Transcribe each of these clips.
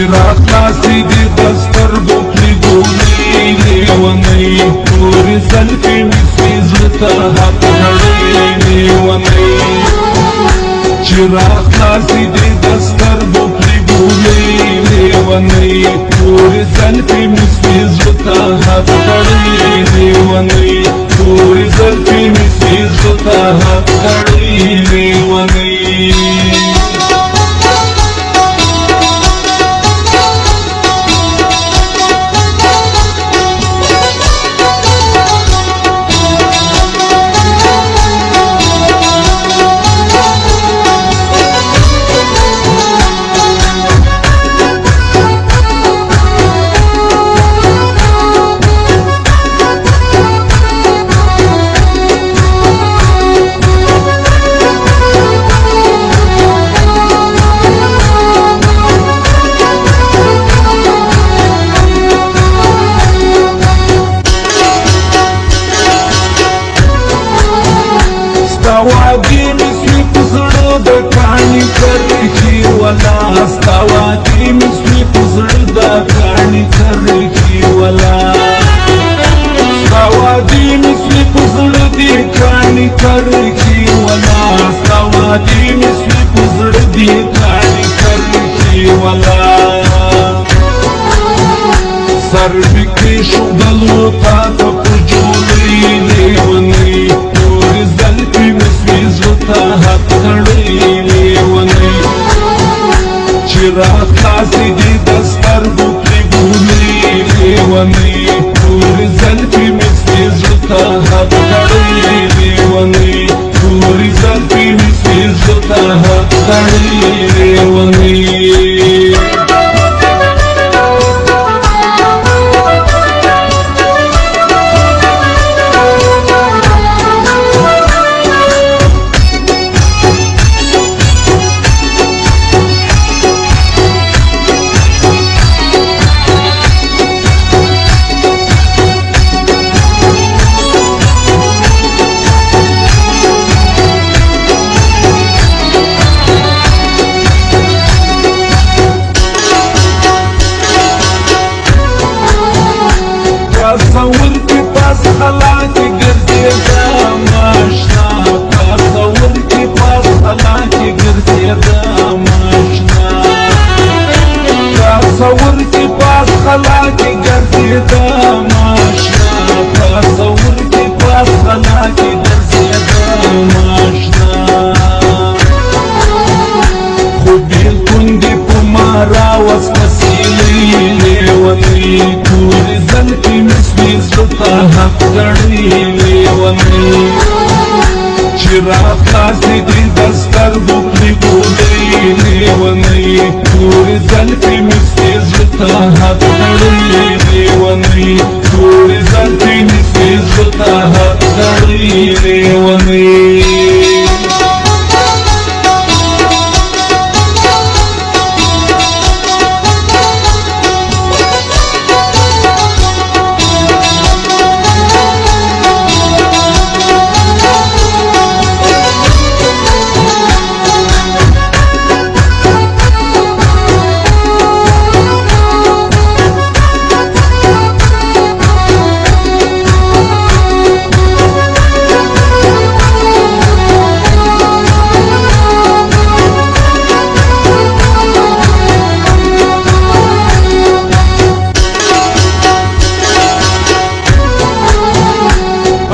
چراغ خلاصی دی دستر بکلی گولی لیونی توری زلفی مسوی زلتا حق کڑی لیونی چراغ خلاصی دی دستر بکلی گولی لیونی توری زلفی مسوی زلتا حق کڑی لیونی توری زلفی مسوی زلتا حق کڑی لیونی وادي مسوي بزړه د کاڼي کرخي ولا ستا وادي مسوي بزړه د کاڼي کرخي ولا ستا وادي مسوي بزړه د کاڼي کرخي ولا ستا وادي مسوي بزړه د کاڼي کرخي ولا سر بکې شو دلو تا ته پجولې لیونی تورې زلفې مسوي زلتا حق کړی لیونی چراغ خلاصې دي د سترګو پرې ګولې لیونی تورې زلفې مسوي زلتا حق کړی لیونی تورې زلفې مسوي زلتا حق کړی لیونی تصور کی پاس حالات گرزیدا ماشنا تصور کی پاس حالات گرزیدا ماشنا تصور کی پاس حالات گرزیدا ماشنا تصور کی پاس حالات گرزیدا ماشنا خود بالکل دی پمارا وس مسیلی لیونی توری زلفی مسوی زلتا حق کړی لیونی چراغ خلاصې دي د سترګو پرې ګولې لیونی توری زلفی مسوی زلتا حق کړی لیونی توری زلفی مسوی زلتا حق کړی لیونی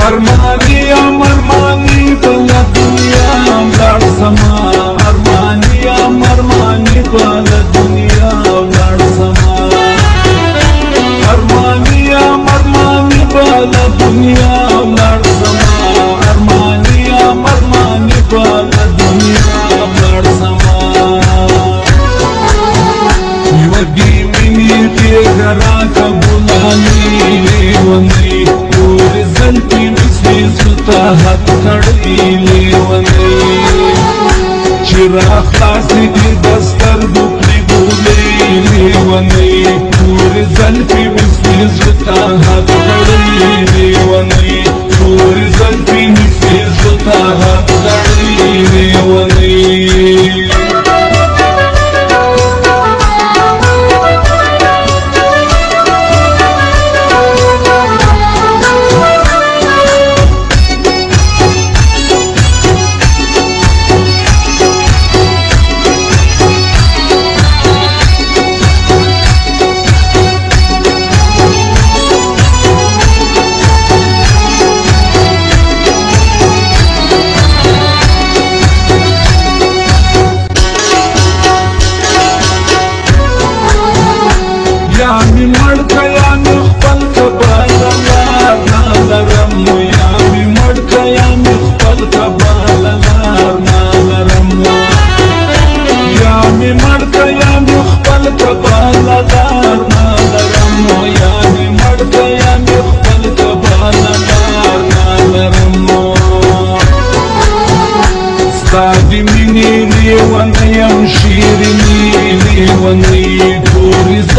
ارمانی امرمانی بلا دنیا لڑ سما ارمانی امرمانی بلا دنیا لڑ سما ارمانی امرمانی بلا دنیا لڑ سما ارمانی امرمانی بلا دنیا لڑ سما یودی منی کے گھرا کا بلانی لیونی توری زلفی مسوی زلتا حق کړی لیونی چراغ خلاصې دي د سترګو پرې ګولې لیونی توری زلفی مسوی زلتا حق کړی لیونی توری زلفی مسوی زلتا حق کړی لیونی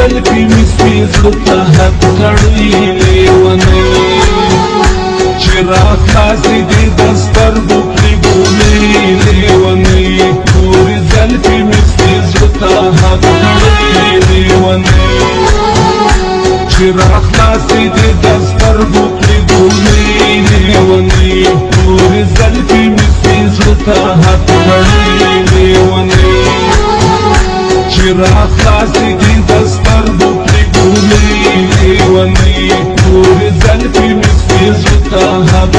زلفي مسپي زړه حق کړی لیونی چې راخلاصې دې د سترګو پرې ګولې لیونی تورې زلفي مسپي زړه حق کړی لیونی چې راخلاصې دې د سترګو پرې ګولې لیونی تورې زلفي مسپي زړه حق کړی لیونی چې راخلاصې دې د سترګو پرې ګولې لیونی تورې زلفي مسپي زړه حق